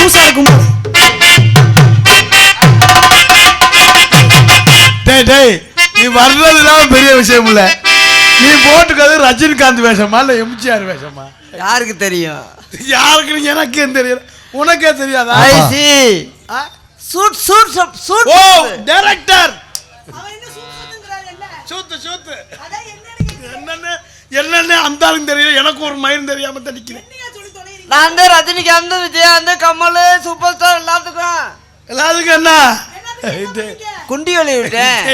லூசா இருக்கும். டேய் நீ வர்றதுலாம் பெரிய விஷயம் இல்ல. நீ போட்டுக்கிறது ரஜினிகாந்த் வேஷமா இல்ல எம்ஜிஆர் வேஷமா? யாருக்கு தெரியும்? யாருக்கு? எனக்கே தெரியல. உனக்கே தெரியாதா? I see shoot shoot shoot. ஓ டைரக்டர். அவன் என்ன சூத்துங்கறாரு என்ன? சூத்து. அத என்னன்னு என்னன்னு அந்தாலும் தெரியல. எனக்கு ஒரு மயிரும் தெரியாம தடிக்கிறேன். என்னையா சொல்லி தொலைறீங்க? நான் வந்து ரஜினிகாந்த், விஜயகாந்த், கமல், சூப்பர் ஸ்டார் எல்லாத்துக்கும் என்ன குண்டி வலி விட்டேன்.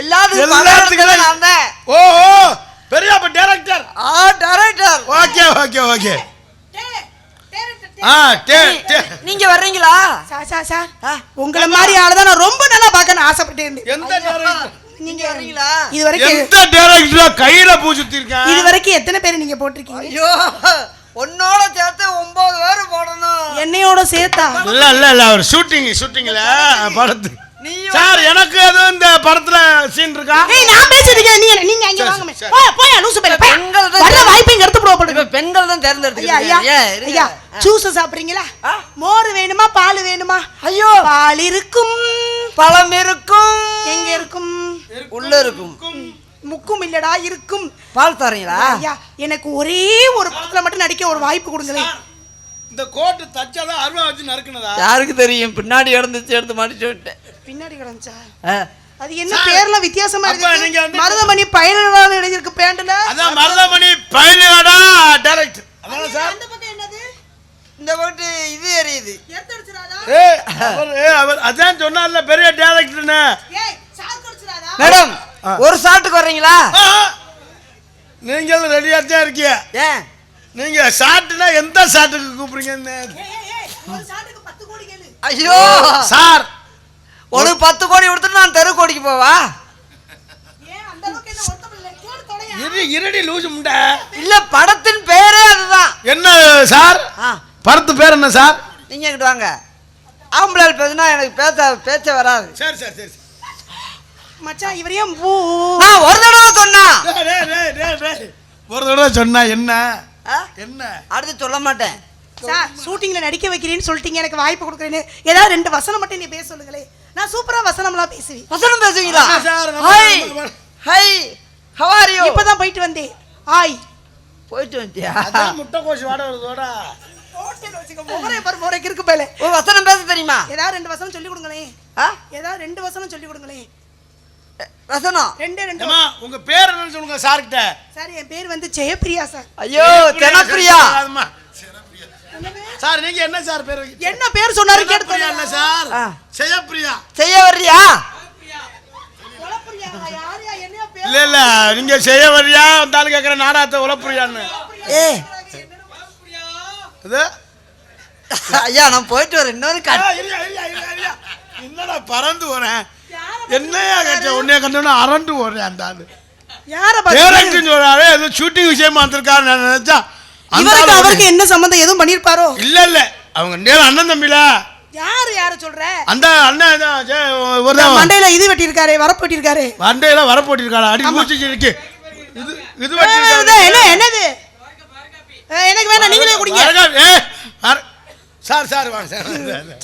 எல்லாத்துக்கும் நான் தான். ஓ பெரியப்பா டைரக்டர். டைரக்டர். ஓகே. நீங்க வர்றீங்களா? சார் உங்களை மாதிரி ஆளதான் நான் ரொம்ப நல்லா பார்க்கணும் ஆசைப்பட்டேன். எந்த டைரக்டர் நீங்க வர்றீங்களா? இதுவரைக்கும் எந்த டைரக்டர் கையில பூஜிட்டு இருக்கேன்? இதுவரைக்கும் எத்தனை பேர் நீங்க போட்டிருக்கீங்க? ஐயோ உன்னோட சேர்த்து 9 பேர் போடணும். என்னையோட சேர்த்தா? இல்ல ஒரு ஷூட்டிங்ல படத்து. சார் எனக்கு எதுவும் இந்த படத்துல சீன் இருக்கா? நான் பேசிட்டு நீங்க அங்க வாங்க. போய் லூசு பேல போய். வர வாய்ப்பை எடுத்து போடுவோம். இப்ப பெண்கள் தான் தேர்ந்தெடுத்துக்கீங்க. ஐயா ஜூஸ் சாப்பிடுறீங்களா? மோர் வேணுமா பால் வேணுமா? ஐயோ பால் இருக்கும், பழம் இருக்கும். எங்க இருக்கும்? உள்ள இருக்கும். முக்கும் இல்லடா இருக்கும். பால் தரீங்களா? ஐயா எனக்கு ஒரே ஒரு படத்துல மட்டும் நடிக்க ஒரு வாய்ப்பு கொடுங்களேன். இந்த கோட் தச்சாதான் அருவா வச்சு நறுக்குனதா? யாருக்கு தெரியும்? பின்னாடி எடுத்து மாட்டிட்டு விட்டேன். பின்னாடி கிடந்துச்சா? அது என்ன பேர்லாம் வித்தியாசமா இருக்கு. மருதமணி பயனாளர் எழுதிருக்கு பேண்ட்ல. அதான் மருதமணி பயனாளரா டைரக்டர். அதான் சார். அந்த பக்கம் என்னது? இந்த போட்டு இது எரியுது. எடுத்து அடிச்சறாதா? அவர் அதான் சொன்னார்ல பெரிய டைரக்டர்னு. ஏய் சாக்கு அடிச்சறாதா? மேடம் ஒரு ஷாட்டுக்கு வர்றீங்களா? நீங்க ரெடியா தான் இருக்கீங்க. ஏன் நீங்க ஷாட்னா எந்த ஷாட்டுக்கு கூப்பிடுறீங்க? ஏய் ஒரு ஷாட்டுக்கு 10 கோடி கேளு. ஐயோ சார் ஒரு 10 கோடி கொடுத்துட்டு நான் தெரு கோடிக்கு போவா? ஏன் அந்த அளவுக்கு என்ன ஒருத்தமில்ல கேளு தொலையா? இருடி லூசு முண்டை. இல்ல படத்தின் பேரே அதுதான். என்ன சார் படத்து பேர் என்ன சார்? நீங்க இங்கிட்டு வாங்க. ஆம்பளை பேசுனா எனக்கு பேச்ச வராது. சரி மச்சான் இவரையே நான் ஒரு தடவை சொன்னா ஒரு தடவை சொன்னா என்ன அடுத்து சொல்ல மாட்டேன். சார் ஷூட்டிங்ல நடிக்க வைக்கிறேன்னு சொல்லிட்டீங்க, எனக்கு வாய்ப்பு கொடுக்குறேன்னு ஏதாவது 2 வசனம் மட்டும் நீ பேச சொல்லுங்களே. நான் சூப்பரா வசனம்லாம் பேசுவேன். வசனம் பேசுவீங்களா? Hi how are you? இப்பதான் போயிட்டு வந்தேன். ஹாய் போயிட்டு வந்தியா? அதான் முட்டை கோஷ் வாட வருதோடா. ஹோட்டல் வச்சுக்க மோரே பர் மோரே இருக்கு பேல. ஓ வசனம் பேச தெரியுமா? ஏதாவது 2 வசனம் சொல்லி கொடுங்களே. ஏதாவது 2 வசனம் சொல்லி கொடுங்களே. வசனம் 2 அம்மா உங்க பேர் என்னன்னு சொல்லுங்க சார் கிட்ட. சார் என் பேர் வந்து ஜெயப்பிரியா சார். ஐயோ ஜனப்பிரியா. சார் நீங்க என்ன சார் பேர்? என்ன பேர் சொன்னாரு கேட்டு இல்ல சார் ஜெயப்பிரியா. செய்ய வர்றியா? உலப்பிரியா யாரையா என்ன பேர்? இல்ல நீங்க செய்ய வர்றியா வந்தாலும் கேக்குற நாடாத்த உலப்பிரியான்னு. ஏய் இது ஐயா நான் போயிட்டு வரேன். இன்னொரு என்னடா பறந்து வரேன். என்னையா கேட்ட உன்னைய கண்டோன்னா அரண்டு வரேன். அந்த ஆளு யார டைரக்டர் சொல்றாரு ஏதோ ஷூட்டிங் விஷயமா வந்திருக்காரு. நான் நினைச்சா அவருக்கு என்ன சம்பந்தம் எதுவும் பண்ணிருப்பாரோ? இல்ல அவங்க நேர அண்ணன் தம்பில. யார சொல்ற? அந்த அண்ணன் ஒரு மண்டையில இது வெட்டி இருக்காரே, வரப்பு வெட்டி இருக்காரே. மண்டையில வரப்பு வெட்டி இருக்காரு. அடி மூச்சு இருக்கு. இது வெட்டி இருக்காரு. என்னது? எனக்கு வேணாம் நீங்களே குடிங்க. சார் வாங்க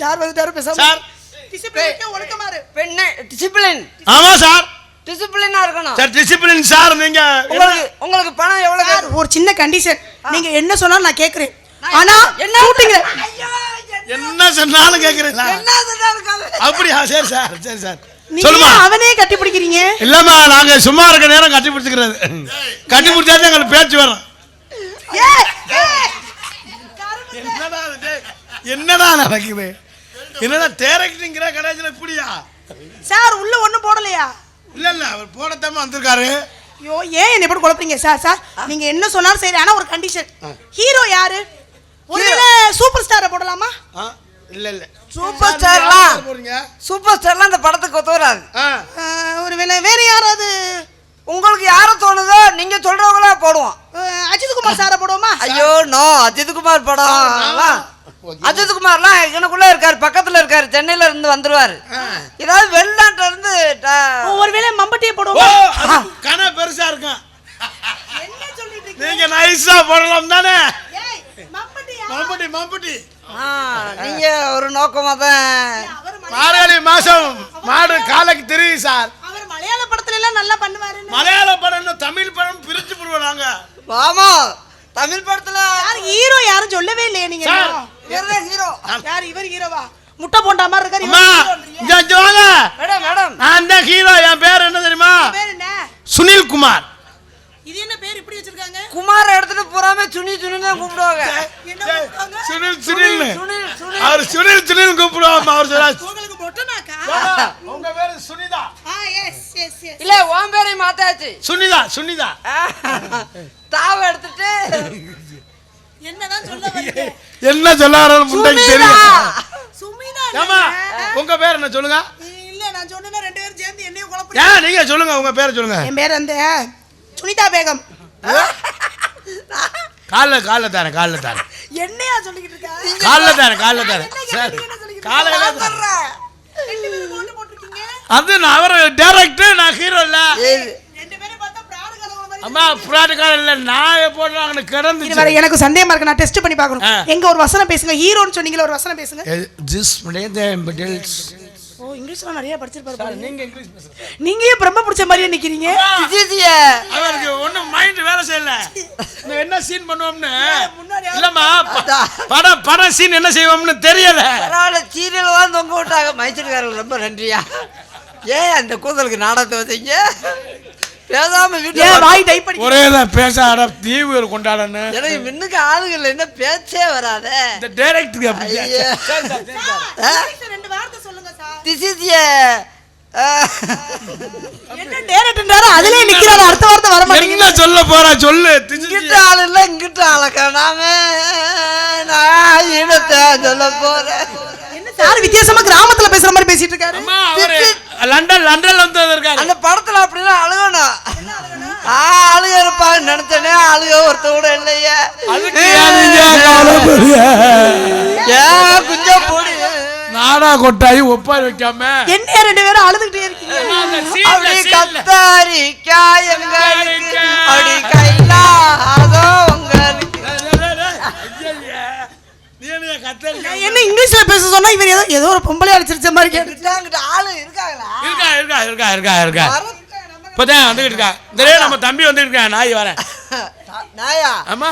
சார் வந்துட்டாரு பேசாம. சார் டிசிப்ளின் ஒழுக்கமாரு. பெண்ணே டிசிப்ளின். ஆமா சார் டிசிப்ளினா இருக்கணும். Sir discipline sir. நீங்க உங்களுக்கு பணம் எவ்வளவு? ஒரு சின்ன கண்டிஷன். நீங்க என்ன சொன்னாலும் நான் கேக்குறேன். ஆனா என்ன ஷூட்டிங்ல என்ன சொன்னாலும் கேக்குறீங்களா? என்ன சொன்னாலும் அப்படியா? சரி சார் சொல்லுமா. அவனே கட்டி பிடிக்கிறீங்க? இல்லம்மா நாங்க சும்மா இருக்க நேரம் கட்டி பிடிச்சுக்கிறது. கட்டி பிடிச்சாதான் எங்களுக்கு பேச்சு வரும். என்னடா நடக்குது? என்னடா டைரக்டர்ங்கற கடைசில இப்படியா? சார் உள்ள ஒண்ணும் போடலையா? இல்ல அவர் போடத்தாம வந்திருக்காரு. ஐயோ ஏன் என்ன இப்படி குழப்பறீங்க? சார் நீங்க என்ன சொன்னாலும் சரி, ஆனா ஒரு கண்டிஷன். ஹீரோ யாரு? ஒருவேளை சூப்பர் ஸ்டாரை போடலாமா? இல்ல சூப்பர் ஸ்டார்லாம் இந்த படத்துக்கு ஒத்து வராது. ஒருவேளை வேற யாராவது உங்களுக்கு யார தோணுதோ நீங்க சொல்றவங்கள போடுவோம். அஜித் குமார் சாரை போடுவோமா? ஐயோ நோ அஜித் குமார் படம். அஜித் குமார்லாம் எனக்குள்ள இருக்காரு, பக்கத்துல இருக்காரு, சென்னையில இருந்து வந்துருவாரு. ஏதாவது வெளிநாட்டுல இருந்து ஒருவேளை மம்பட்டியை போடுவோமா? கன பெருசா இருக்கும். என்ன சொல்லிட்டு நீங்க நைஸா போடலாம் தானே? மம்பட்டியா? மம்பட்டி நீங்க ஒரு நோக்கமா தான் மார்கழி மாசம் மாடு காலைக்கு தெரியுது சார். அவர் மலையாள படத்துல எல்லாம் நல்லா பண்ணுவாரு. மலையாள படம் தமிழ் படம் பிரிச்சு போடுவாங்க. ஆமா தமிழ் படத்துல ஹீரோ யாரும் சொல்லவே இல்லையே நீங்க. ஹீரோ யார் இவர் ஹீரோவா? முட்டை போண்டா மாதிரி இருக்காரு. அம்மா இங்க வாங்க மேடம் மேடம் நான் தான் ஹீரோ. என் பேர் என்ன தெரியுமா? பேர் என்ன? சுனில் குமார். இது என்ன பேர் இப்படி வச்சிருக்காங்க? குமார் எடுத்துட்டு பூராமே சுனி சுனி தான் கூப்பிடுவாங்க. என்ன கூப்பிடுவாங்க? சுனில் சுனில் சுனில் சுனில் அவர் சுனில் சுனில் கூப்பிடுவாங்க. அவர் சொல்றாரு உங்களுக்கு மொட்டனாக்கா? உங்க பேரு சுனிதா. S S S. இல்ல உன் பேரை மாத்தாச்சு. சுனிதா சுனிதா தாவ எடுத்துட்டு என்னதான் சொல்ல வரீங்க? என்ன சொல்லாரு முண்டைக்கு தெரியும். சுமிதா. ஏமா உங்க பேர் என்ன சொல்லுங்க? இல்ல நான் சொன்னேன்னா ரெண்டு பேரும் சேர்ந்து என்னையும் குழப்பறீங்க. ஏன் நீங்க சொல்லுங்க உங்க பேரை சொல்லுங்க. என் பேர் வந்து சுனிதா பேகம். காலைல தரேன் என்னையா சொல்லிக்கிட்டு இருக்க? காலைல தரேன் சார். காலையில ரெண்டு பேரும் ஓட்டு போட்டுருக்கீங்க. அது நான் அவர் டைரக்டர், நான் ஹீரோ இல்ல. ரெண்டு பேரும் பார்த்தா பிராடு கலவர மாதிரி. அம்மா பிராட் கால இல்ல, நான் போடுறாங்க இது கிடந்துச்சு. வேற எனக்கு சந்தேகமா இருக்கு. நான் டெஸ்ட் பண்ணி பார்க்கணும். எங்க ஒரு வசனம் பேசுங்க. ஹீரோன்னு சொன்னீங்களே ஒரு வசனம் பேசுங்க. ஜிஸ் மடேல்ஸ். ஓ இங்கிலீஷ்ல நிறைய படிச்சிருப்பாரு. நீங்க இங்கிலீஷ் பேசுங்க. நீங்க ஏன் பிரம்ம பிடிச்ச மாதிரியே நிக்கிறீங்க? அவருக்கு ஒண்ணும் மைண்ட் வேலை செய்யல. நான் என்ன சீன் பண்ணுவோம்னு இல்லம்மா படம் சீன் என்ன செய்வோம்னு தெரியல. பரவாயில்ல சீரியல் தான் தொங்க விட்டாங்க. மைசூர்காரர்கள் ரொம்ப நன்றியா. ஏன் அந்த கூந்தலுக்கு நாடகத்தை வச்சீங்க? பேசாம வீட்டுல வாய் டைப் பண்ணி ஒரே தான் பேசாட தீவு கொண்டாடன்னு. எனக்கு மின்னுக்கு ஆளுகள் என்ன பேச்சே வராத. இந்த டைரக்டருக்கு அப்படி ரெண்டு வார்த்தை சொல்லுங்க சார். திஸ் இஸ் என்ன டைரக்டர்ன்றாரு அதுலயே நிக்கிறாரு. அடுத்த வார்த்தை வர மாட்டேங்குது. என்ன சொல்ல போறா சொல்லு. இங்கிட்ட ஆள் இல்ல இங்கிட்ட ஆளக்கா நான் இடத்தை சொல்ல போறேன். என்ன சார் வித்தியாசமா கிராமத்துல பேசுற மாதிரி பேசிட்டு இருக்காரு? அம்மா அவரு லண்டன்ல வந்து இருக்காரு. அந்த படத்துல அப்படின்னா அழுகணும். அழுக இருப்பாங்க நினைச்சனே அழுக ஒருத்த கூட இல்லையே. அதுக்கு கவலைப்படுறிய ஏன் குஞ்சா போடு நாடா கொட்டாயி ஒப்பாரி வைக்காம என்ன ரெண்டு பேரும் அழுதுகிட்டே இருக்கீங்க? அப்படி கத்தாரிக்காய் எங்களுக்கு அப்படி கைலாதோ உங்களுக்கு. என்ன இங்கிலீஷ்ல பேச சொன்னா இவர் ஏதோ ஒரு பொம்பளை அடிச்சிருச்ச மாதிரி கேட்டு. ஆளு இருக்காங்களா? இருக்கா இப்பதான் வந்துகிட்டு இருக்கா. இந்த நம்ம தம்பி வந்துட்டு இருக்கா. நாய் வரேன். நாயா? ஆமா.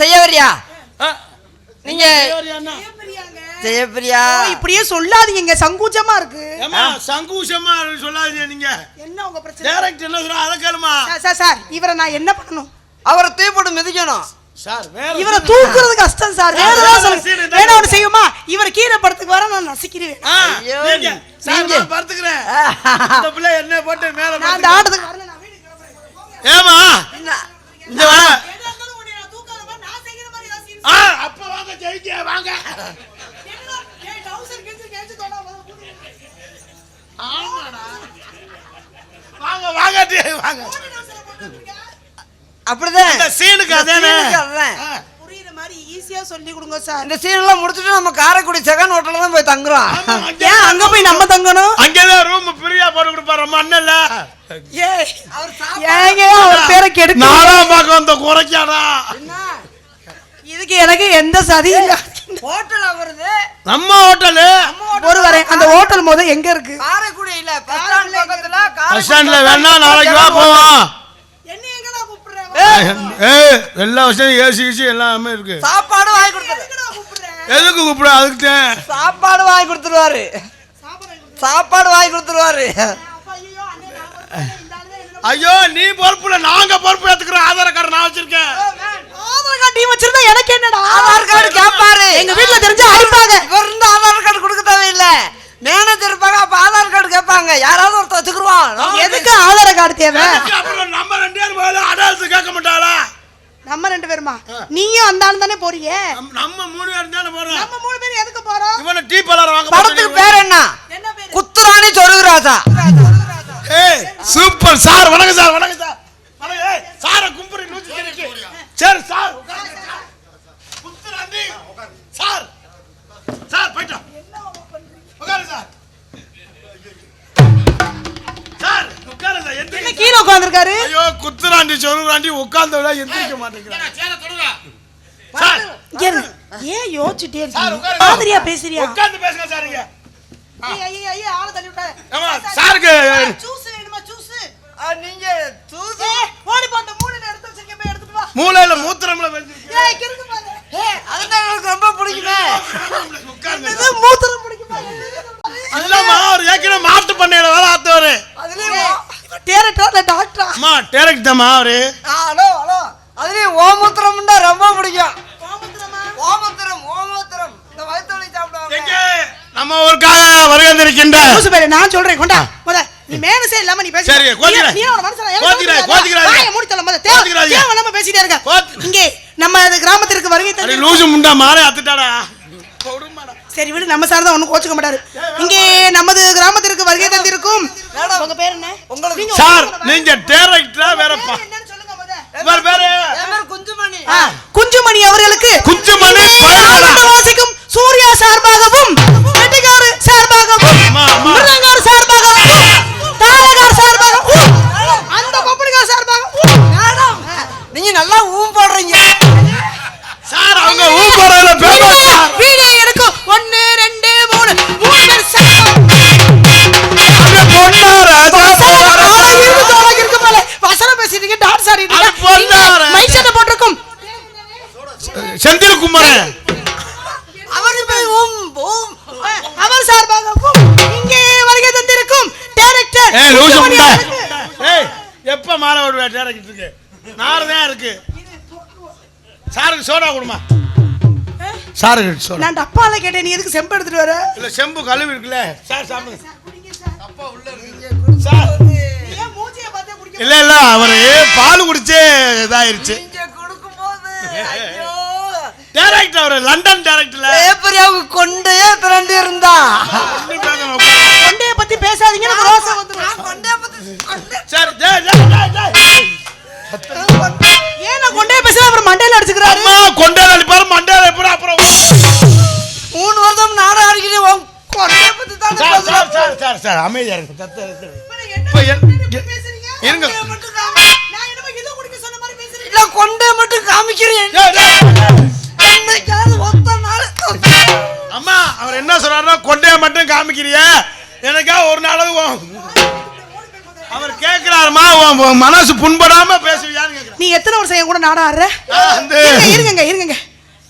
செய்ய வரியா நீங்க? செய்யப்பிரியா இப்படியே சொல்லாதீங்க. சங்கூச்சமா இருக்கு. சங்கூஷமா சொல்லாதீங்க. நீங்க என்ன உங்க பிரச்சனை? டைரக்ட் என்ன சொல்ற அத கேளுமா. சார் இவரை நான் என்ன பண்ணணும்? அவரை தீப்போட்டு மிதிக்கணும் சார். இவரை தூக்குறது கஷ்டம் சார். வேற ஏதாவது சொல்லுங்க. வேணா ஒண்ணு செய்யுமா? இவர் கீரை படத்துக்கு வர நான் நசிக்கிறேன். நீங்க பார்த்துக்கிறேன். இந்த பிள்ளை என்ன போட்டு மேல நான் அந்த ஆட்டத்துக்கு வரல. நான் வீட்டுக்கு கிளம்புறேன். ஏமா இங்க வா. எதா இருந்தாலும் உன்னை நான் தூக்காத மாதிரி நான் செய்யற மாதிரி ஏதாவது சீன். அப்ப வாங்க ஜெயிக்க வாங்க. என்ன ஏய் டவுசர் கேஞ்சு தோடா வந்து. ஆமாடா. வாங்க வாங்க. அப்படிதான் இந்த சீனுக்கு அதானே. புரியுற மாதிரி ஈஸியா சொல்லி கொடுங்க சார். இந்த சீன் எல்லாம் முடிச்சிட்டு நம்ம காரைக்குடி செகண்ட் ஹோட்டல்ல தான் போய் தங்குறோம். ஏன் அங்க போய் நம்ம தங்கணும்? அங்கதான் ரூம் ஃப்ரீயா போட்டு கொடுப்பாரு நம்ம அண்ணன்ல. ஏய் ஏங்க அவர் பேரை கெடுத்து நாடா பாக்க வந்த குறைக்காடா. இதுக்கு எனக்கு எந்த சதி இல்ல. ஹோட்டல் வருது நம்ம ஹோட்டலு ஒரு வரேன். அந்த ஹோட்டல் மொத எங்க இருக்கு? காரைக்குடி இல்ல பஸ் ஸ்டாண்ட் பக்கத்துல. பஸ் ஸ்டாண்ட்ல வேணா நாளைக்கு வா போவோம். என்ன எங்க நான் கூப்பிடுறேன்? ஏய் எல்லா வசதியும் ஏசி எல்லாமே இருக்கு. சாப்பாடு வாங்கி கொடுத்துரு. நான் கூப்பிடுறேன். எதுக்கு கூப்பிட? அதுக்கு தான் சாப்பாடு வாங்கி கொடுத்துருவாரு. சாப்பாடு வாங்கி கொடுத்துருவாரு. அப்பா ஐயோ அண்ணே நான் இந்த ஆளே என்ன ஐயோ நீ பொறுப்புல நாங்க பொறுப்பு எடுத்துக்கிறோம். ஆதார் கார்டு நான் வச்சிருக்கேன். ஆதார் கார்டு நீ வச்சிருந்தா எனக்கு என்னடா? ஆதார் கார்டு கேட்பாரு. எங்க வீட்ல தெரிஞ்சா அடிப்பாங்க. இவர் இருந்து ஆதார் கார்டு கொடுக்க தேவையில்ல. மேனேஜர் இருப்பாங்க. அப்ப ஆதார் கார்டு கேட்பாங்க. யாராவது ஒருத்தர் வச்சுக்குருவான். எதுக்கு ஆதார் கார்டு தேவை? அப்புறம் நம்ம ரெண்டு பேரும் போல அடால்ஸ் கேட்க மாட்டாளா? நம்ம ரெண்டு பேருமா? நீயும் அந்த ஆளு தானே போறீங்க? நம்ம மூணு பேரும் தானே போறோம். நம்ம மூணு பேரும் எதுக்கு போறோம்? இவன டீ பலர் வாங்க. படத்துக்கு பேர் என்ன? என்ன பேரு? குத்துராணி சொருகுராஜா. ஏய் சூப்பர் சார். வணக்கம் சார். வணக்கம் சார். வணக்கம். ஏய் சார கும்புரி 100 சரி சார் உட்காருங்க சார். குத்துறாண்டி சார். சார் போய்டா. உட்காரு சார். சார் உட்காரு சார். என்ன கீழ உட்கார்ந்திருக்காரு? ஐயோ குத்துறாண்டி சொருறாண்டி உட்கார்ந்தவள எந்திரிக்க மாட்டேங்கிறா. சேர தொடுடா. சார் இங்க இரு. ஏன் யோசிச்சுட்டே சார், இருக்கீங்க உட்காருங்க. மாதிரியா பேசுறியா உட்கார்ந்து பேசுங்க சார் இங்க. ஐயா ஆளை தள்ளி விட்டாரு ஆமா, சாருக்கு ஜூஸ் வேணுமா ஜூஸ் நீங்க தூசு ஓடி போட்ட மூணுல எடுத்து வச்சிருக்க போய் எடுத்துட்டு வா மூளையில மூத்திரம்ல வெந்திருக்கு. ஏய் கிறுக்கு பாரு அதுதான் எனக்கு ரொம்ப பிடிக்குமே. உட்காருங்க. இது மூத்திரம் பிடிக்குமா இல்லம்மா, அவர் ஏற்கனவே மாட்டு பண்ணையில வேலை பார்த்தவரு. அதுலயும் டேரக்டரா இல்ல டாக்டரா அம்மா டேரக்ட் தாம்மா அவரு. ஹலோ ஹலோ அதுலயும் ஓமூத்திரம்னா ரொம்ப பிடிக்கும். பாமுத்திரமா ஓமூத்திரம் இந்த வயிற்றுவலி சாப்பிடுவாங்க. எங்கே நம்ம ஊருக்காக வருகின்றிருக்கின்ற ஜூஸ் பேரு நான் சொல்றேன் கொண்டா முத நீ மேனஸே இல்லாம நீ பேசு சரி, கோச்சிக்கிறாய். நீ அவன மனசுல கோச்சிக்கிறாய். வாயை மூடி தள்ள முத கோச்சிக்கிறாய். தேவ நம்ம பேசிட்டே இருக்க கோச்சி- இங்கே நம்ம அது கிராமத்திற்கு வருகை அடி தந்து லூசு முண்டா மாறே அத்துட்டாடா. கொடுமாடா. சரி விடு நம்ம சார் தான் ஒண்ணும் கோச்சுக்க மாட்டாரு இங்கே நமது கிராமத்திற்கு வருகை தந்திருக்கும் உங்க பேர் என்ன உங்களுக்கு நீங்க சார் நீங்க டேரக்டரா வேறப்பா. என்னன்னு சொல்லுங்க முத இவர் பேரு என் பேர் குஞ்சுமணி. குஞ்சுமணி அவர்களுக்கு குஞ்சுமணி ஆனந்த வாசிக்கும் சூர்யா சார்பாகவும் வெட்டிகார் சார்பாகவும் அம்மா, அம்மா. மிருதங்கார் சார்பாகவும் தாளகார் சார்பாகவும் அந்த பப்படிகார் சார்பாகவும் மேடம் நீங்க நல்லா ஊம் போடுறீங்க. சார் அவங்க ஊப்பறல பேமஸ் சார். வீடியோ எடுக்கும் 1 2 3 பேர் சார் அது பொண்ணா ராஜா இருக்கு போல வசனம் பேசிட்டு டான்ஸ் ஆடிட்டு அது பொண்ணாரா? மைக் செட் போட்டுருக்கும் செந்தில் குமார். அவர் போய் ஊம் ஊம் அவர் சார்பாகவும் இங்கே வருகை தந்திருக்கும் டைரக்டர் ஏய் லூசு முண்டா. ஏய் எப்ப மாற ஒரு டேரக்ட் இருக்கு? நாலு தான் இருக்கு. சாருக்கு சோடா கொடுமா. சாருக்கு சோடா. நான் டப்பால கேட்டேன் நீ எதுக்கு செம்பு எடுத்துட்டு வர இல்ல செம்பு கழுவி இருக்குல்ல. சார் சாப்பிடுங்க. சார் ஏன் மூஞ்சிய பார்த்தே குடிக்க இல்ல இல்ல அவரு பால் குடிச்சே இதாயிருச்சு. நீங்க கொடுக்கும்போது ஐயோ டைரக்ட் அவரு லண்டன் டைரக்ட்ல. பேப்பரியாவுக்கு கொண்டே திரண்டு இருந்தா கொண்டைய பத்தி பேசாதீங்க நம்ம ரோசம் வந்துரும் கொண்டே பத்தி கொண்டே சார் ஜெய் ஜெய் ஜெய் ஜெய். ஏன் நான் கொண்டைய பேசல அப்புறம் மண்டையில அடிச்சுக்கிறாரு அம்மா கொண்டையில அடிப்பாரு மண்டையில எப்படி அப்புறம் 3 வருஷம் நாடகம் அடிக்கிறேன் கொண்டே பத்தி தான் சார் பேசுறேன். சார் சார் சார் சார் அமைதியா இருங்க. இப்ப இப்ப என்ன பேசுறீங்க இருங்க. நான் என்னமோ ஏதோ குடிக்க சொன்ன மாதிரி பேசுறீங்க இல்ல கொண்டே மட்டும் காமிக்கிறேன். ஏய், ஏய். என்னைக்காவது ஒத்த நாள் அம்மா அவர் என்ன சொல்றாருன்னா கொண்டைய மட்டும் காமிக்கிறிய எனக்கா ஒரு நாளாவது அவர் கேக்குறாருமா உன் மனசு புண்படாம பேசுவியான்னு கேக்குறாரு. நீ எத்தனை வருஷம் என் கூட நாடா ஆடுற வந்து இருங்க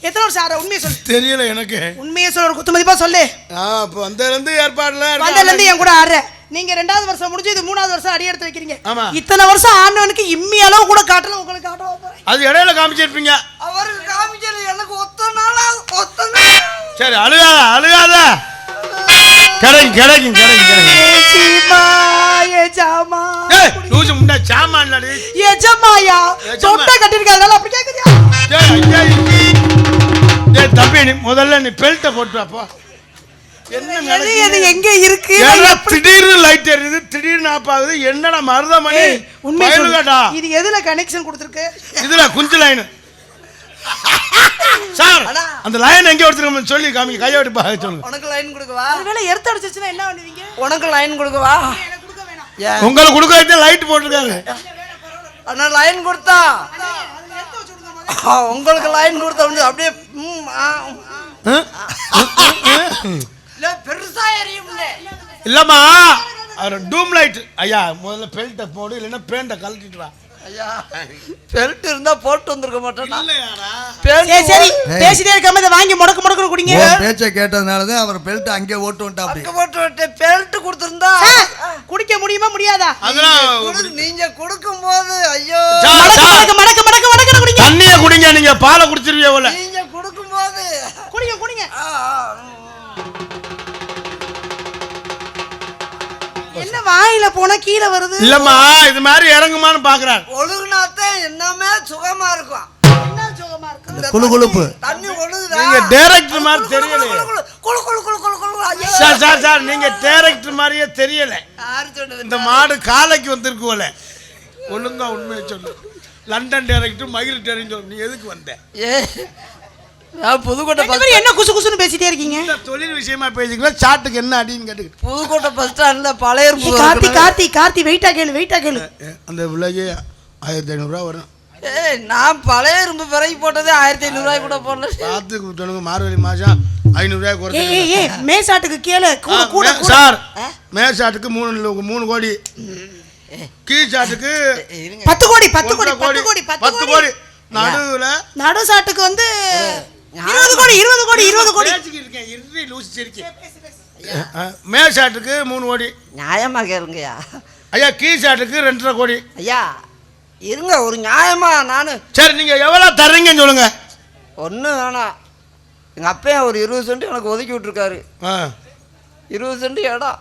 எத்தனை வருஷம் ஆடுற உண்மையை சொல்லு தெரியல எனக்கு. உண்மையை சொல்ல ஒரு குத்து மதிப்பா சொல்லு இப்போ வந்ததுல இருந்து ஏற்பாடுல வந்ததுல இருந்து என் கூட ஆடுற நீங்க 2வது வருஷம் முடிஞ்சு இது 3வது வருஷம் அடி எடுத்து வைக்கிறீங்க ஆமா. இத்தனை வருஷம் ஆண்டவனுக்கு இம்மி அளவு கூட காட்டல உங்களுக்கு காட்டவா போறேன் அது இடையில காமிச்சிருப்பீங்க. அவருக்கு காமிக்கல எனக்கு ஒத்த நாளா ஒத்த நாள். சரி அழுகாத கிடைக்கும் கிடைக்கும் கிடைக்கும் கிடைக்கும். எஜமா ஏய் லூசு முண்டா சாமான்லடி. எஜமாயா தொட்டை கட்டிருக்காதனால அப்படி கேக்குறியா ஏய் ஏய் தம்பி நீ முதல்ல நீ பெல்ட்ட போட்டு வா போ. என்ன எது நடக்குது? எங்க இருக்கு ஏன்னா திடீர்னு லைட் எரியுது திடீர்னு ஆஃப் ஆகுது. என்னடா மருதமணி உண்மை பயலுகடா. இது எதுல கனெக்ஷன் கொடுத்திருக்கு இதுல குஞ்சு லைன். சார் அந்த லைன் எங்க எடுத்துருக்கோம் சொல்லி காமி கையை விட்டு பாக்க சொல்லுங்க. உனக்கு லைன் கொடுக்கவா? ஒருவேளை எர்த் அடிச்சிச்சுனா என்ன பண்ணுவீங்க உனக்கு லைன் கொடுக்கவா? எனக்கு கொடுக்க வேணாம் ஏன்? உங்களுக்கு கொடுக்க வைத்து லைட் போட்டிருக்காங்க. அண்ணா லைன் கொடுத்தா அதுல எர்த் வச்சு கொடுங்க முதல்ல. உங்களுக்கு லைன் கொடுத்தா வந்து அப்படியே இல்ல பெருசா எரியும்ல. இல்லம்மா அவர் டூம் லைட். ஐயா முதல்ல பெல்ட்ட போடு இல்லைன்னா பேண்ட கழட்டிட்டு வா. ஐயா பெல்ட் இருந்தா போட்டு வந்திருக்க மாட்டேனா? இல்லையாடா சரி சரி பேசிட்டே இருக்காம இதை வாங்கி முடக்கு குடிங்க உன் பேச்சை கேட்டதுனால தான் அவர் பெல்ட் அங்கே ஓட்டு வந்துட்டா அப்படி. அங்க போட்டு விட்டு பெல்ட் கொடுத்திருந்தா குடிக்க முடியுமா முடியாதா அதெல்லாம் நீங்க கொடுக்கும்போது ஐயோ சார், சார், மடக்கு குடிங்க தண்ணிய குடிங்க நீங்க பாலை குடிச்சிருவீங்க போல. நீங்க கொடுக்கும்போது குடிங்க என்ன வாயில போனா கீழே வருது இல்லம்மா இது மாதிரி இறங்குமான்னு பாக்குறாரு. ஒழுகுனாத்தான் என்னமே சுகமா இருக்கும். என்ன சுகமா இருக்கு அந்த குளுகுளுப்பு. தண்ணி ஒழுகுதா? நீங்க டைரக்டர் மாதிரி தெரியல. குளு குளு குளு குளு குளு ஐயோ. சார் சார் சார் நீங்க டைரக்டர் மாதிரியே தெரியல. யாரு சொன்னது? இந்த மாடு காலைக்கு வந்திருக்கு போல. ஒழுங்கா உண்மையை சொல்லு. லண்டன் டைரக்டர் மகிழ் டைரக்டர் நீ எதுக்கு வந்த? ஏ நான் புதுக்கோட்டை ரெண்டு பேரும் என்ன குசு குசுன்னு பேசிட்டே இருக்கீங்க இந்த தொழில் விஷயமா பேசிக்கலாம். சாட்டுக்கு என்ன அடின்னு கேட்டுக்கிட்டு புதுக்கோட்டை பஸ் ஸ்டாண்ட்ல பழைய கார்த்தி வெயிட்டா கேளு அந்த விலையே 1500 ரூபா வரும். ஏய் நான் பழைய இரும்பு பிறகு போட்டதே 1500 கூட போடல. பார்த்து சொல்லுங்க. மார்கழி மாசம் 500 ரூபாய் குறைச்சு. ஏய் மேசாட்டுக்கு கேளு கூட கூட கூட. சார் மேஷாட்டுக்கு 3 கோடி, கீழ்சாட்டுக்கு 10 கோடி 10 கோடி 10 கோடி 10 கோடி, நடுவுல நடுசாட்டுக்கு வந்து 20 கோடி 20 கோடி 20 கோடி. இருக்கேன் இரு லூசி சிரிக்கி. மேஷாட்டுக்கு 3 கோடி. நியாயமா கேளுங்கய்யா. ஐயா கீழ்சாட்டுக்கு 2.5 கோடி. ஐயா இருங்க ஒரு நியாயமா நானு. சரி நீங்க எவ்வளவு தர்றீங்கன்னு சொல்லுங்க. ஒன்றும் வேணாம். எங்கள் அப்பையன் ஒரு 20 சென்ட் எனக்கு ஒதுக்கி விட்டுருக்காரு. 20 சென்ட் இடம்.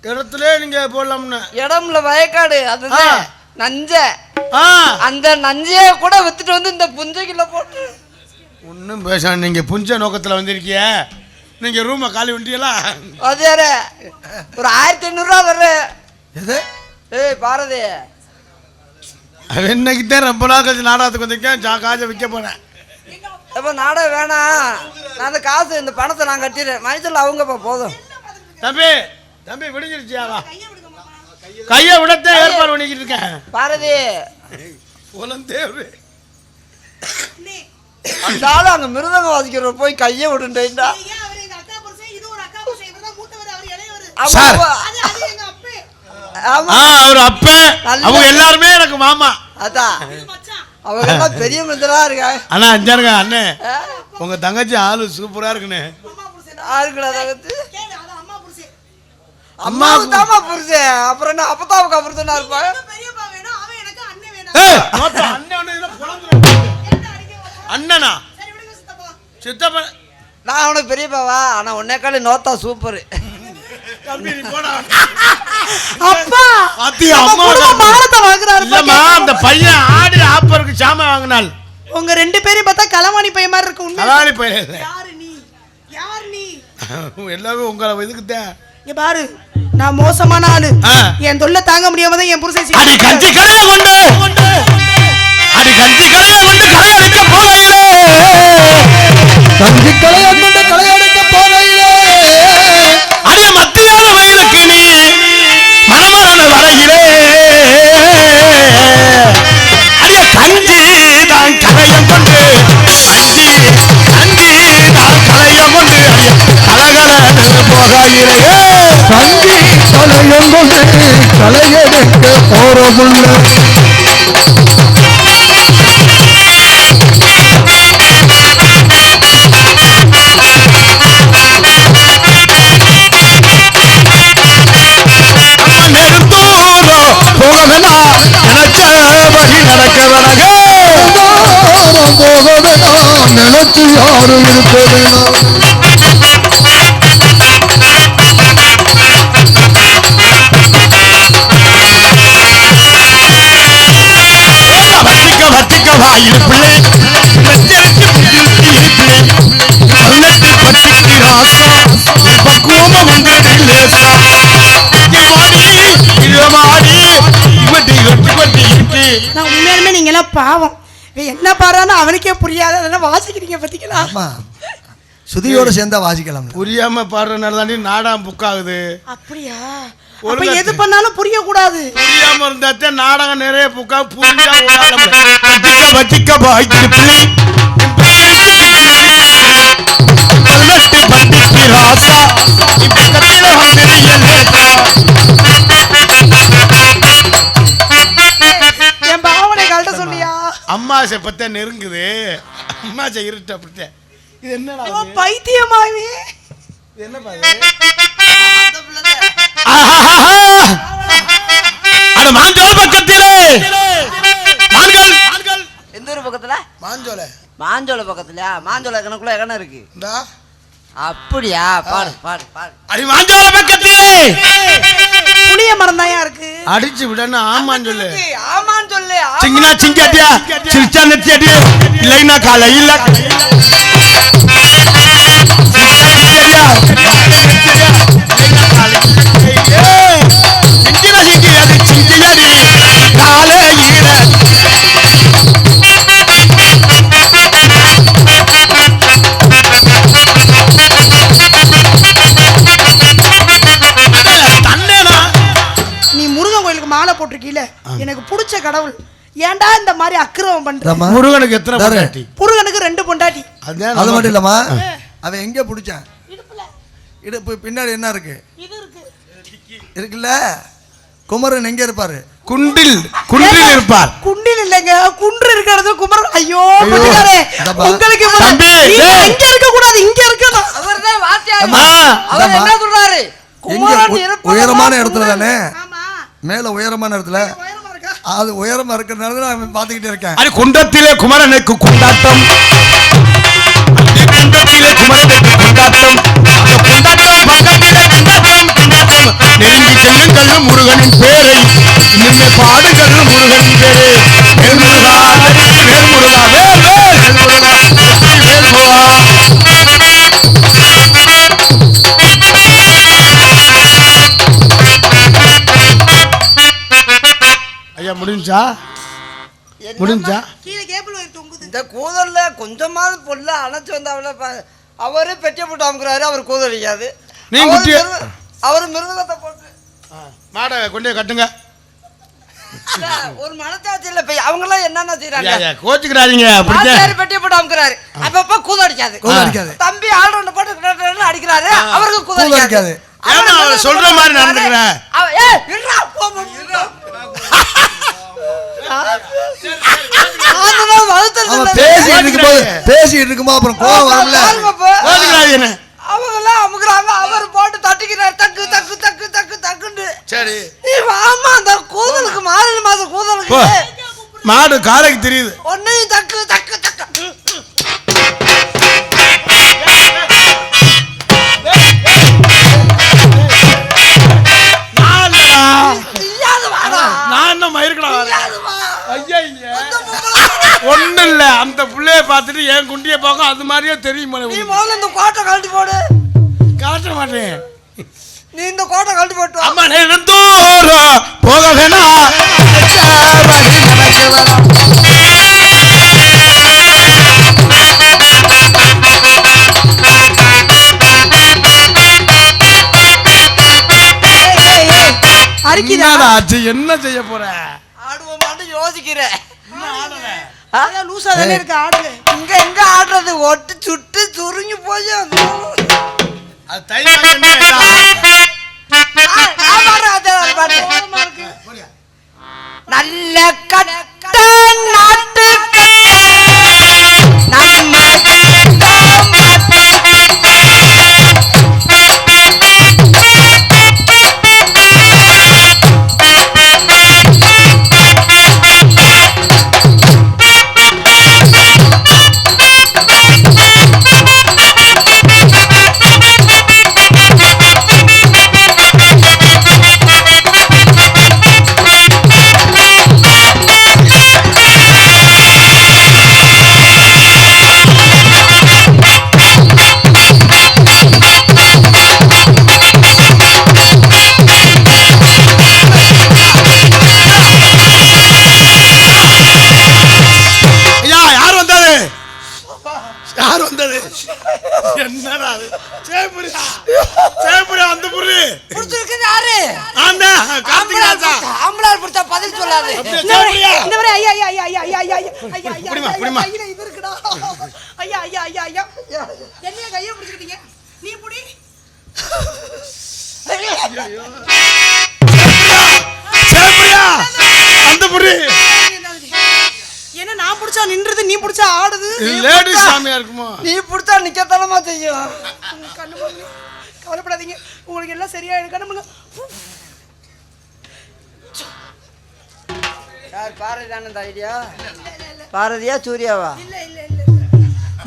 இடத்துல நீங்க போடலாம்னு. இடம்ல வயக்காடு அதுதான் நஞ்ச. அந்த நஞ்சைய கூட வித்துட்டு வந்து இந்த புஞ்சைக்குள்ள போட்டு ஒன்றும் பேச. நீங்க புஞ்ச நோக்கத்தில் வந்திருக்கிய. நீங்க ரூமை காலி பண்ணிட்டீங்களா? அது யார ஒரு 1500 வர்ற. எது? ஏய் பாரதி இன்னைக்கு தான் ரொம்ப நாள் கழிச்சு நாடகத்துக்கு வந்திருக்கேன். காசை விற்க போனேன். எப்போ நாடகம் வேணாம். நான் அந்த காசு இந்த பணத்தை நான் கட்டிடுறேன். மைசூரில் அவங்கப்பா போதும். தம்பி தம்பி விடுஞ்சிருச்சியாவா? கையை விடத்தான் ஏற்பாடு பண்ணிக்கிட்டு இருக்கேன். பாரதி உலந்தேவரு அந்த ஆளு அங்கே மிருதங்க வாசிக்கிற போய் கையை விடுண்டா. அவர் அப்ப அவங்க எல்லாருமே எனக்கு மாமா. அதான் அவங்க எல்லாம் பெரிய மனிதரா இருக்காங்க. அண்ணா அஞ்சாருங்க அண்ணே உங்க தங்கச்சி ஆளு சூப்பரா இருக்குண்ணே. யாருக்குடா தங்கச்சி? அம்மாவுக்கு தாமா புருஷன். அப்புறம் என்ன அப்பத்தாவுக்கு அப்புறம் தானே இருப்பாங்க. அண்ணனா சித்தப்பா? நான் அவனுக்கு பெரியப்பாவா? ஆனா உன்னைக்கால நோத்தா சூப்பர். அப்பா அந்த பையன் ஆடி ஆப்பருக்கு சாமான் வாங்கினாள். உங்க 2 பேரையும் பார்த்தா களவாணி பையன் மாதிரி இருக்கு. களவாணி பையன் யாரு நீ? யார் நீ? எல்லாமே உங்களை இதுக்குதான். இங்க பாரு நான் மோசமான ஆளு. என் தொல்லை தாங்க முடியாம தான் என் புருஷன் அடி கஞ்சி கலைய கொண்டு அடி கஞ்சி கலைய கொண்டு கலையடிக்க போகையிலே கஞ்சி கலைய கொண்டு கலையடிக்க போகையிலே அடிய மத்தியான வயலுக்கு நீ மனமரண வரையிலே அடிய கஞ்சி தான் கலையம் கொண்டு கஞ்சி தான் கலையம் கொண்டு அடிய கலகல போகையிலே கஞ்சி கலையம் கொண்டு கலையடிக்க போறதுள்ள நினைச்சு யாரும் நான் உண்மையாலுமே நீங்க எல்லாம் பாவம். என்ன பாடுறான்னு அவனுக்கே புரியாது. அதெல்லாம் வாசிக்கிறீங்க பாத்தீங்களா? சுதியோட சேர்ந்தா வாசிக்கலாம். புரியாம பாடுறதுனால தாண்டி நாடகம் புக் ஆகுது. அப்படியா? அப்ப எது பண்ணாலும் புரிய கூடாது. புரியாம இருந்தா நாடகம் நிறைய புக்கா புரிஞ்சா வச்சிக்க பாய்க்கு பிள்ளை ராசா இப்ப என் பாவனை கழட்ட சொல்லியா? அம்மாசை பத்த நெருங்குது. அம்மாசை இருட்டு அப்படிட்ட. இது என்ன பைத்தியமாவே? என்ன மாஞ்சோல பக்கத்திலே மான்கள் எந்த ஒரு பக்கத்துல? மாஞ்சோல. மாஞ்சோல பக்கத்துலயா? மாஞ்சோல கணக்குள்ள எகன இருக்கு. அப்படியா? பாடு பாடு பாடு. அடி மாஞ்சோல பக்கத்திலே புளிய மரம் தான் இருக்கு. அடிச்சு விடணும். ஆமான்னு சொல்லு. ஆமான்னு சொல்லு. சிங்கினா சிங்காட்டியா சிரிச்சா நெத்தியாட்டியா இல்லைன்னா காலை இல்ல நீ முருகன் கோயிலுக்கு மாலை போட்டிருக்கீல, எனக்கு பிடிச்ச கடவுள் ஏன்டா இந்த மாதிரி அக்கிரமம் பண்ற? ரமா, முருகனுக்கு எத்தனை தாரு. பொண்டாட்டி? முருகனுக்கு 2 பொண்டாட்டி. அதான் அது மட்டும் இல்லம்மா, அவன் எங்க பிடிச்சான்? இடுப்புல இடுப்பு பின்னாடி என்ன இருக்கு? இது இருக்கு. இருக்குல்ல, குமரன் எங்க இருப்பாரு? குண்டில் இருப்பார். குண்டில் இல்லைங்க, குன்று இருக்கிறது குமரன். ஐயோ பட்டுக்காரே, இந்தப்பா. உங்களுக்கு தம்பி, நீங்க டேய். இங்க இருக்க கூடாது, இங்க இருக்கணும். அவர்தான் வாத்தியார். அம்மா, அவர் இந்தம்மா. என்ன சொல்றாரு? எங்க குமரன் இருப்பதெல்லாம் உயரமான இடத்துல தானே? ஆமா, மேல உயரமான இடத்துல. உயரமா இருக்கா? அது உயரமா இருக்கிறதுனால தான் நான் பாத்துக்கிட்டே இருக்கேன். அது குண்டத்திலே குமரனுக்கு கொண்டாட்டம். குண்டத்திலே குமரனுக்கு கொண்டாட்டம். அந்த கொண்டாட்டம் பக்கத்திலே கொண்டாட்டம். நெருங்கி செல்லுங்கள் முருகனின் பேரை, நின்று பாடுகள் முருகனின் பேரை. வேல்முருகா, வேல்முருகா, வேல்முருகா, வேல்முருகா. ஐயா முடிஞ்சா? முடிஞ்சா? கீழே கேபிள் ஒயர் தொங்குது. இந்த கூதல்ல கொஞ்சமாவது பொல்ல அணைச்சு வந்தாவில அவரு பெட்டிய போட்டு அமுக்குறாரு. அவர் கூதலிக்காது. நீ குட்டிய அவரு மிருதகத்தை போட்டு மாடை கொண்டே கட்டுங்க. ஒரு மனத்தாச்சு இல்ல. இப்ப அவங்க எல்லாம் என்னென்ன செய்யறாங்க? கோச்சுக்கிறாதீங்க. பெட்டிய போட்டு அமுக்குறாரு. அப்பப்ப கூத அடிக்காது. கூதடிக்காது. தம்பி ஆல்ரவுண்ட் போட்டு அடிக்கிறாரு. அவருக்கு கூத கூதடிக்காது. அடிக்காது. ஏமா அவர் சொல்ற மாதிரி நடந்துக்கிறேன். அவன் பேசிட்டு இருக்கும்போது அப்புறம் கோவம் வரல. கோச்சுக்கிறாதீங்க. அவங்க எல்லாம் அமுக்குறாங்க. அவர் போட்டு தட்டிக்கிறார். தக்கு தக்கு தக்கு தக்கு தக்குன்னு. சரி, நீ வாமா அந்த கூதலுக்கு மாறி மாதம் கூதலுக்கு மாடு காலைக்கு தெரியுது. ஒன்னையும் தக்கு தக்கு தக்கு. நான் என்ன மயிருக்கடா ஒண்ணு இல்ல. அந்த புள்ளைய பார்த்துட்டு என் குண்டிய பார்க்க அது மாதிரியே தெரியும். நீ முதல்ல இந்த கோட்டை கழட்டி போடு. கலட்ட மாட்டேன். நீ இந்த கோட்டை கழட்டி போட்டு அம்மா நெடுந்தூரம் போக வேணாம். அரிக்குதா? என்ன செய்ய போற? ஆடுவோமான்னு யோசிக்கிறேன். லூசா தானே இருக்கு, ஆடுங்க. இங்க எங்க ஆடுறது? ஒட்டு சுட்டு சுருங்கி போய் அது தைரியம் நல்ல கட்ட நாட்டு நம்ம என்னடா அது? சேப்புரியா சேப்புரியா அந்த புரி புடிச்சிருக்குது யாரு? ஆண்டா கார்த்திகராஜா ஆம்பளார் புடிச்சா பதில் சொல்லாது. சேப்புரியா இந்த மாதிரி ஐயா ஐயா ஐயா ஐயா ஐயா ஐயா ஐயா ஐயா புடிமா புடிமா கையில இது இருக்குடா. ஐயா ஐயா ஐயா ஐயா என்னைய கையை பிடிச்சிட்டீங்க? நீ புடி. சேப்புரியா அந்த புரி என்ன நான் புடிச்சா நின்றது, நீ புடிச்சா ஆடுது. லேடிஸ் சாமியா இருக்குமா? நீ புடிச்சா நிக்கத்தனமா செய்யும். கண்ணு மூடுங்க, கவலைப்படாதீங்க, உங்களுக்கு எல்லாம் சரியாயிடும். கண்ணு மூடுங்க. யார் பாரதிதான இந்த ஐடியா? பாரதியா சூர்யாவா? இல்ல இல்ல இல்ல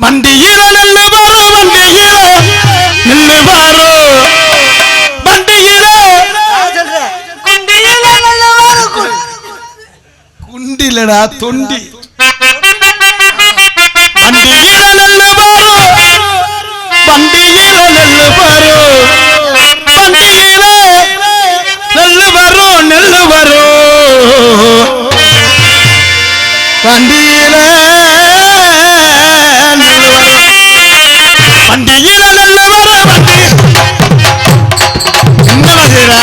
வண்டியில நில்லு பாரு, வண்டியில நில்லு பாரு, வண்டியில குண்டிலடா தொண்டி. வண்டியில நெல்லு பாரு, வண்டியில நெல்லு பாரு, வண்டியில நெல்லு வரும், நெல்லு வரும், வண்டியில நெல்லு வரும், வண்டியில நெல்லு வரும், வண்டி என்ன வகையில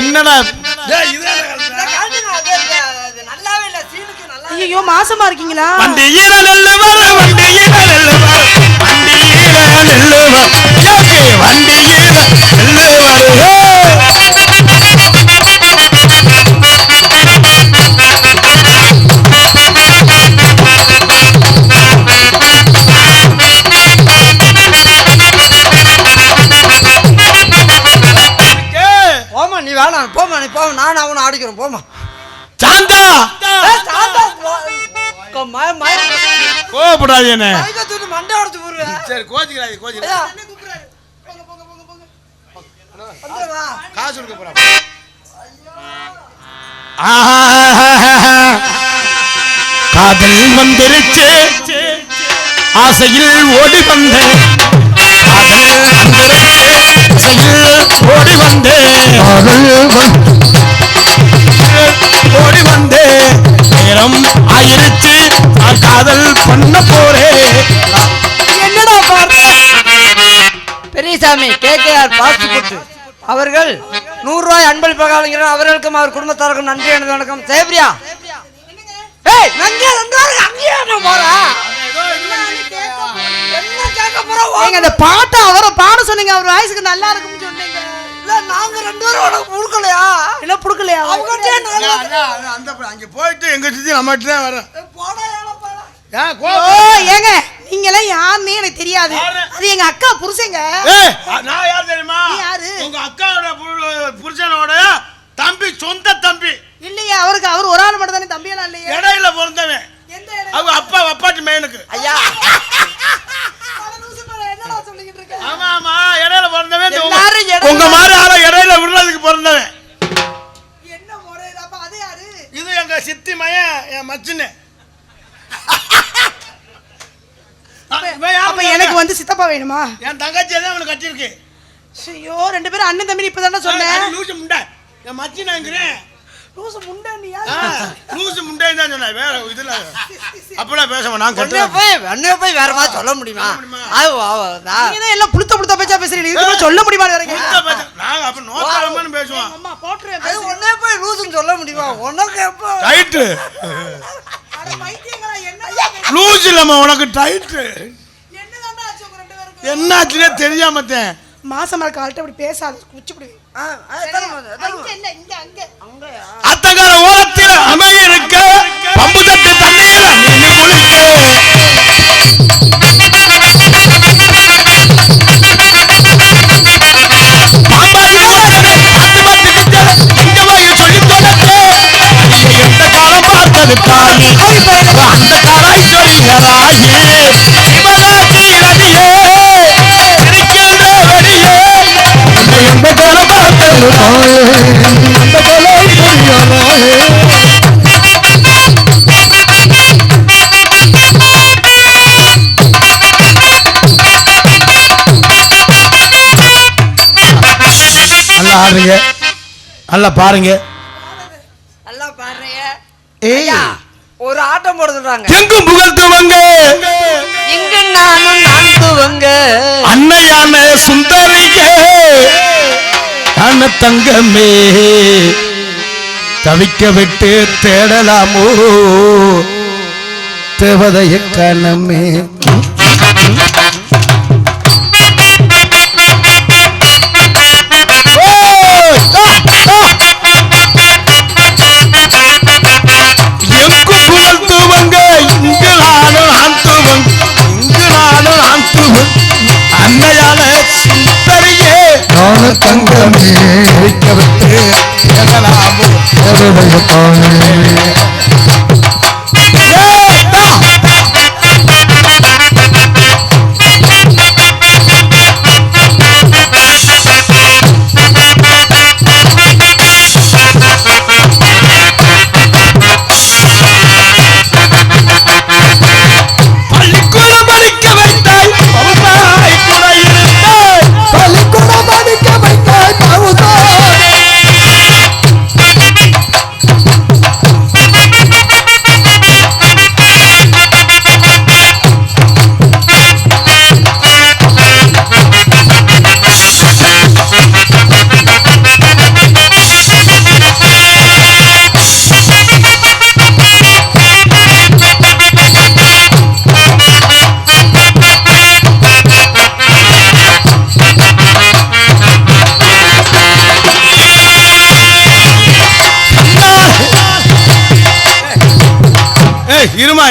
என்னடா இது? மாசமா இருக்கீங்களா? வண்டியில நெல்லு வர வண்டியில நெல்லு வர வண்டியில நெல்லு வர ஏகே வண்டியில நெல்லு வர போமா நீ வேணாம் போமா நீ போமா நான் அவனை ஆடிக்கிறோம் போமா சாந்தா கோபப்படாது என்ன மண்டை உடச்சு போடுவேன் சரி கோச்சிக்கிறாது காசு கொடுக்க போறா காதல் வந்துருச்சு ஆசையில் ஓடி வந்தேன் காதல் வந்துருச்சு ஆசையில் ஓடி வந்தேன் ஓடி வந்தேன் நேரம் ஆயிருச்சு நான் காதல் பண்ண போறேன் என்னடா பார்த்த? பெரியசாமி கேகேஆர் பாஸ்ட் அவர்கள் 100 ரூபாய் அன்பளிப்பாக வழங்குகிறார். அவர்களுக்கும் அவர் குடும்பத்தாருக்கும் நன்றி எனது வணக்கம். சேப்ரியா ஏய் நங்க அங்கேயே போறா என்ன கேட்க போறோம்? நீங்க அந்த பாட்டை அவரை பாட சொன்னீங்க, அவர் வாய்ஸ்க்கு நல்லா இருக்கும்னு சொன்னீங்க. இல்ல நாங்க 2 பேரும் உனக்கு கொடுக்கலையா? என்ன புடுக்கலையா? அந்த அங்க போயிட்டு எங்க சுத்தி நம்ம தான் வர ஏங்க நீங்க எல்லாம் யாருன்னு எனக்கு தெரியாது. அது எங்க அக்கா புருஷங்க. நான் யார் தெரியுமா? யாரு? உங்க அக்காவோட புருஷனோட தம்பி, சொந்த தம்பி. இல்லையா, அவருக்கு அவர் ஒரு ஆள் மட்டும் தானே, தம்பி எல்லாம் இல்லையா? இடையில பிறந்தவன். அவங்க அப்பா அப்பாட்டி மேனுக்கு. ஐயா என்னடா சொல்லிக்கிட்டு இருக்க? ஆமா ஆமா, இடையில பிறந்தவன். எல்லாரும் உங்க மாதிரி ஆள இடையில விடுறதுக்கு பிறந்தவன். என்ன முறை? அப்ப அது யாரு? இது எங்க சித்தி மயன், என் மச்சினு. அப்ப எனக்கு வந்து சித்தப்பா வேணுமா? என் தங்கச்சி தான் அவனுக்கு கட்டிருக்கு. ஐயோ, 2 பேரும் அண்ணன் தம்பி இப்பதானே சொன்னேன். லூசு முண்டை என் மச்சினாங்கிறேன். லூசு முண்டை நீயா? லூசு முண்டை தான் சொன்னேன். வேற இதுல அப்பெல்லாம் பேச நான் போய் வேற மாதிரி சொல்ல முடியுமா? நீங்க தான் எல்லாம் புளுத்த பேச்சா பேசுறீங்க. இதுக்கு சொல்ல முடியுமா? நாங்க அப்ப நோக்காலமான்னு பேசுவோம். அம்மா போட்றேன். ஒண்ணே போய் லூசுன்னு சொல்ல முடியுமா? உனக்கு எப்போ ரைட் அட பைத்தியங்களா, என்ன லூஸ் இல்லம்மா உனக்கு டைட். என்னதான்டா ஆச்சு உங்க 2 பேருக்கு? என்னாச்சுனே தெரியாமத்தேன். மாசமா இருக்க ஆள்கிட்ட அப்படி பேசாத, குச்சி பிடி. இல்ல இங்க அங்க அத்தகார ஓரத்தில் அமைய இருக்க பம்பு தட்டு தண்ணீர் நின்னு குளிக்க பாம்பாடி போட்டது பத்து பத்து கிச்சல இங்க போய் சொல்லி தொலைச்சே எந்த காலம் பார்த்தது தாயி அந்த காலாய் சொல்லியராயி சிவகாசி ரதியே சிரிக்கின்ற வழியே எந்த காலம் பார்த்தது அந்த காலாய் சொல்லியராயி. நல்லா ஆடுறீங்க, நல்லா பாருங்க. நல்லா பாடுறீங்க. ஏய் ஒரு ஆட்டம் போட சொல்றாங்க. எங்கும் புகழ்த்துவங்க இங்கு நானும் நான்குவங்க அன்னையான சுந்தரியே அண்ண தங்கமே தவிக்க விட்டு தேடலாமோ தேவதைய கணமே. அன்னையால சுந்தரியே தங்கமே வைக்கவிட்டு எதலாமோ பள்ளிக்கூடம் படிக்க வைத்தாய் பவுதாய் கூட இருந்தாய் பள்ளிக்கூடம் படிக்க வைத்தாய் பவுதாய்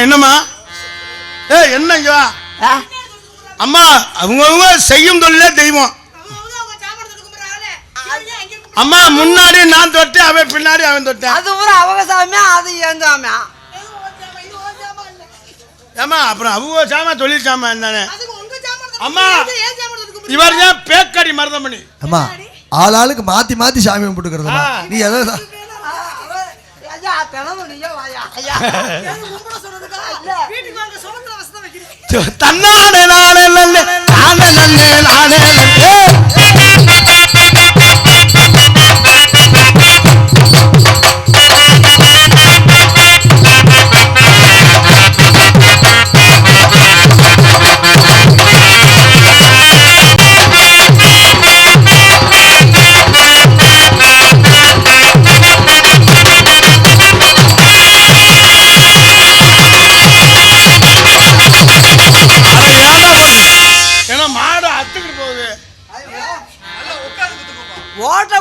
என்னம்மா ஏய் என்ன இங்க வா ஆ? அம்மா அவங்க செய்யும் தொழிலே தெய்வம் அம்மா முன்னாடி நான் தொட்டேன் அவன் பின்னாடி அவன் தொட்டான் அது பூரா அவங்க சாமியா அது என் சாமியா ஏமா அப்புறம் அவங்க சாமா தொழில் சாமா தானே அம்மா இவர் தான் பேக்கடி மருதமணி அம்மா ஆளாளுக்கு மாத்தி மாத்தி சாமி கும்பிட்டுக்கிறதுமா நீ எதை ஐயா தினமும் நீயே வாயா ஐயா தன்னானே நானே நல்லே நானே நன்னே நானே நன்னே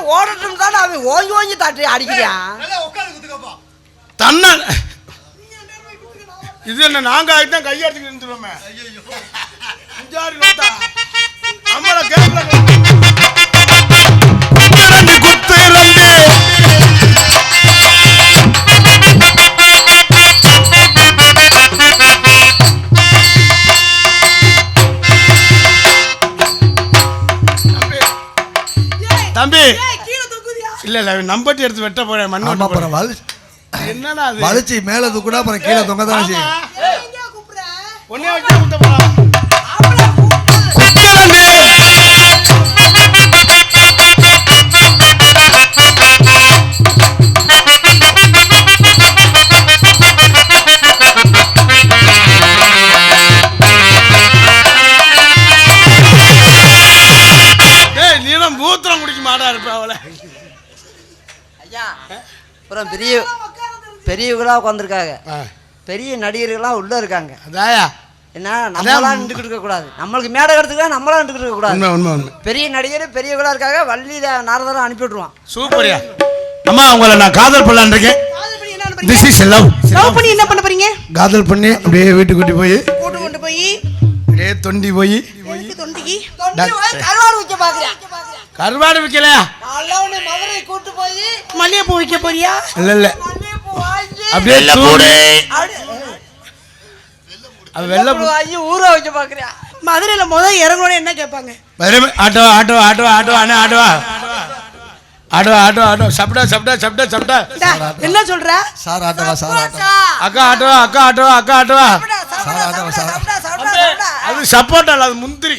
ஓடட்டும் தானே அவன் ஓங்கி ஓங்கி தட்டி அடிக்கிறான் தன்ன இது என்ன நாங்க ஆகிட்டா கையெடுத்துக்கிட்டு இருந்துருவோமே நம்மள கேட்கல தம்பி இல்ல இல்ல நம்பட்டி எடுத்து வெட்ட போறேன் மண்ணு ஆமா அப்புறம் என்னடா அது வலிச்சு மேல தூக்குனா அப்புறம் கீழே தொங்க தானே செய்யும் ஒண்ணே வச்சு குத்த போறோம் நீதான் பூத்திரம் குடிக்க மாட்டா இருப்ப அவளை ஐயா அப்புறம் பெரியவங்களா உட்காந்துருக்காங்க பெரிய நடிகர்கள்லாம் உள்ள இருக்காங்க அதாயா என்ன நம்மளா நின்றுக்கிட்டு இருக்க கூடாது நம்மளுக்கு மேடை எடுத்துக்கலாம் நம்மளா நின்றுக்கிட்டு இருக்க கூடாது உண்மை பெரிய நடிகர் பெரியவங்களா இருக்காங்க வள்ளி நாரதரம் அனுப்பி விட்டுருவான் சூப்பர்யா அம்மா உங்களை நான் காதல் பண்ணலான்னு இருக்கேன் திஸ் இஸ் லவ் லவ் பண்ணி என்ன பண்ண போறீங்க காதல் பண்ணி அப்படியே வீட்டுக்கு கூட்டி போய் கொண்டு போய் அப்படியே தொண்டி போய் தொண்டிக்கு கருவாடு விற்க பாக்குறியா கருவாடு விற்கலையா நல்லவனே மதுரை கூட்டு போய் மல்லிகைப்பூ வைக்க போறியா இல்ல இல்ல மல்லிகைப்பூ வாங்கி அப்படியே தூடு வெள்ளை வாங்கி ஊற வைக்க பாக்குறியா மதுரையில இறங்கணும் என்ன கேட்பாங்க ஆட்டோ ஆட்டோ ஆட்டோ ஆட்டோ அண்ணா ஆட்டோவா ஆட்டோ ஆட்டோ ஆட்டோ சப்டா சப்டா சப்டா சப்டா என்ன சொல்ற சார் ஆட்டவா சார் ஆட்டவா அக்கா ஆட்டோவா அக்கா ஆட்டோவா அக்கா ஆட்டோவா சார் ஆட்டவா சார் அது சப்போட்டா இல்ல அது முந்திரி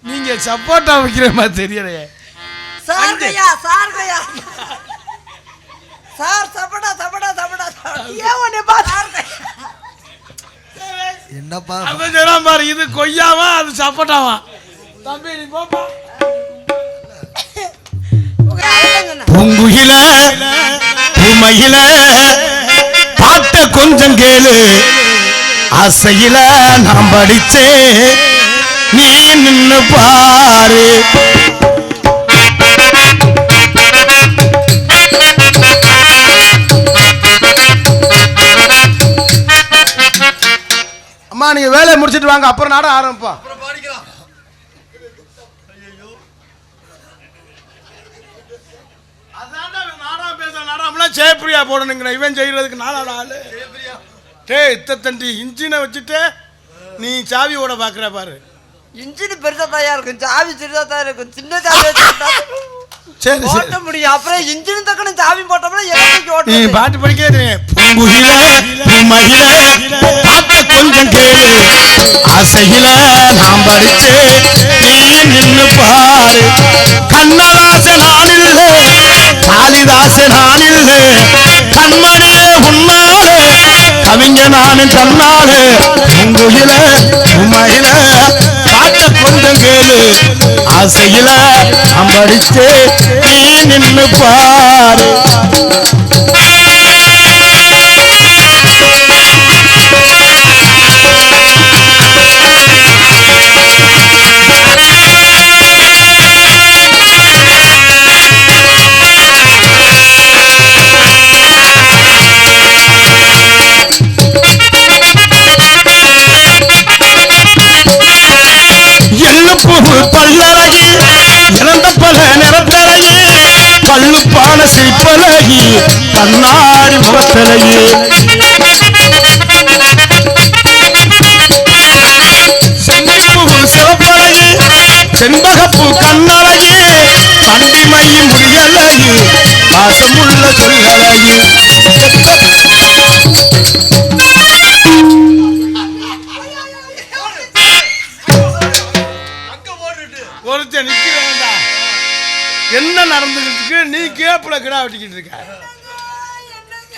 நீங்க சப்போட்டா வைக்கிற மாதிரி தெரியலையே என்னப்பா அவன் சொல்றான் பாரு இது கொய்யாவா அது சப்போட்டாவா தம்பி நீ போப்பா பூங்குயில பூமயில பாட்ட கொஞ்சம் கேளு ஆசையில நான் படிச்சேன் நீ நின்னு பாரு அம்மா நீங்க வேலையை முடிச்சிட்டு வாங்க அப்புறம் நாடகம் ஆரம்பிப்பா ஜெயப்பிரியா போடணுங்கிற இவன் செய்யறதுக்கு நாளாட ஆளு இத்தண்டி இன்ஜினை வச்சுட்டு நீ சாவி ஓட பாக்குற பாரு இன்ஜின் பெருசா தான் இருக்கும் சாவி சிறுதா தான் இருக்கும் சின்ன சாவி சரி ஓட்ட முடியும் அப்புறம் இன்ஜின் தக்கன சாவி போட்டோம்னா நீ பாட்டு படிக்கிறே பூங்குயில பூமயில பாட்ட கொஞ்சம் கேளு ஆசையில நான் படிச்சே நீ நின்னு பாரு கண்ணதாச நான் இல்ல காளிதாச நான் இல்ல கண்மணியே உன்னாலே கவிஞ நானு தன்னாலே பூங்குயில பூமயில பாட்ட கொஞ்சம் கேளு ஆசையில நான் படிச்சே நீ நின்னு பாரு கண்ணுப்பான சிரிப்பழகி கண்ணாடி முகத்தழகி செந்திப்பூ சிவப்பழகி செண்பகப்பூ கண்ணழகி பண்டிமையும் முடியழகி பாசமுள்ள சொல்லழகி ஒருத்தன் நிக்கிறேன்டா. என்ன நடந்துக்கிட்டு நீ கேப்புல கிடா வெட்டிக்கிட்டு இருக்க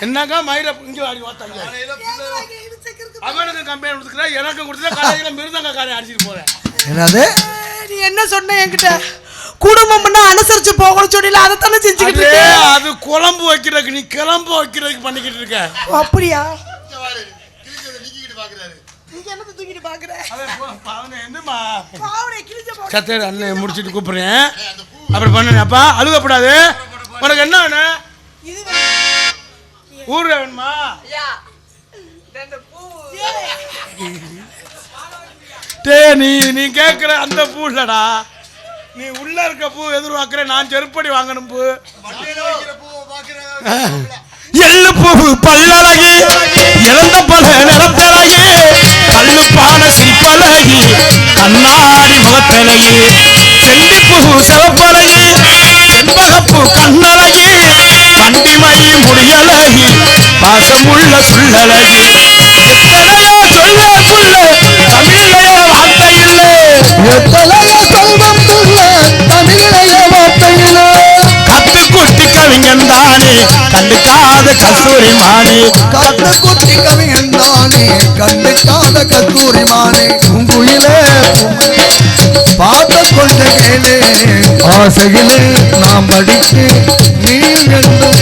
என்னக்கா மயிர இங்க வாடி வாத்தாங்க அவனுக்கு கம்பெனி கொடுத்துக்கிற எனக்கு கொடுத்தா கடையில மிருதங்க காரை அடிச்சிட்டு போறேன் என்னது நீ என்ன சொன்ன என்கிட்ட குடும்பம்னா அனுசரிச்சு போகணும்னு சொன்னீல அதை தானே செஞ்சுக்கிட்டு அதே, இருக்க. அது குழம்பு வைக்கிறதுக்கு நீ கிளம்பு வைக்கிறதுக்கு பண்ணிக்கிட்டு இருக்க ஓ, அப்படியா நீங்க என்னத்தை தூக்கிட்டு பாக்குற என்னமா பாவனை கிழிஞ்ச போடு. சத்தேர் அண்ணன் முடிச்சிட்டு கூப்பிடுறேன் அப்படி பண்ணு அப்பா அழுகப்படாது உனக்கு என்ன வேணும் இது வேணும். ஊர்ல வேணுமா டே நீ கேட்குற அந்த பூ இல்லடா நீ உள்ள இருக்க பூ எதிர்பார்க்குற நான் செருப்படி வாங்கணும் பூ எள்ளு பூ பல்லழகி இழந்த பல நிறத்தழகி கல்லுப்பான சிரிப்பழகி கண்ணாடி முகத்தழகி செண்டிப்பூ சிவப்பழகி செண்பகப்பூ கண்ணழகி பண்டிமை முடியழகி பாசமுள்ள சொல்லழகி எத்தனையோ சொல்ல புள்ள தமிழிலேயே வார்த்தை இல்லை எத்தனையோ செல்வம் புள்ள தமிழிலேயே வார்த்தை இல்லை கத்து குட்டி கவிஞன் தானே கண்டுக்காத கஸ்தூரி மானே கத்து குட்டி கவிஞன் தானே கண்டுக்காத கஸ்தூரி மானே பூங்குயிலே பார்த்த கொண்ட மேலே ஆசையிலே நாம் படித்து நீ வேண்டும்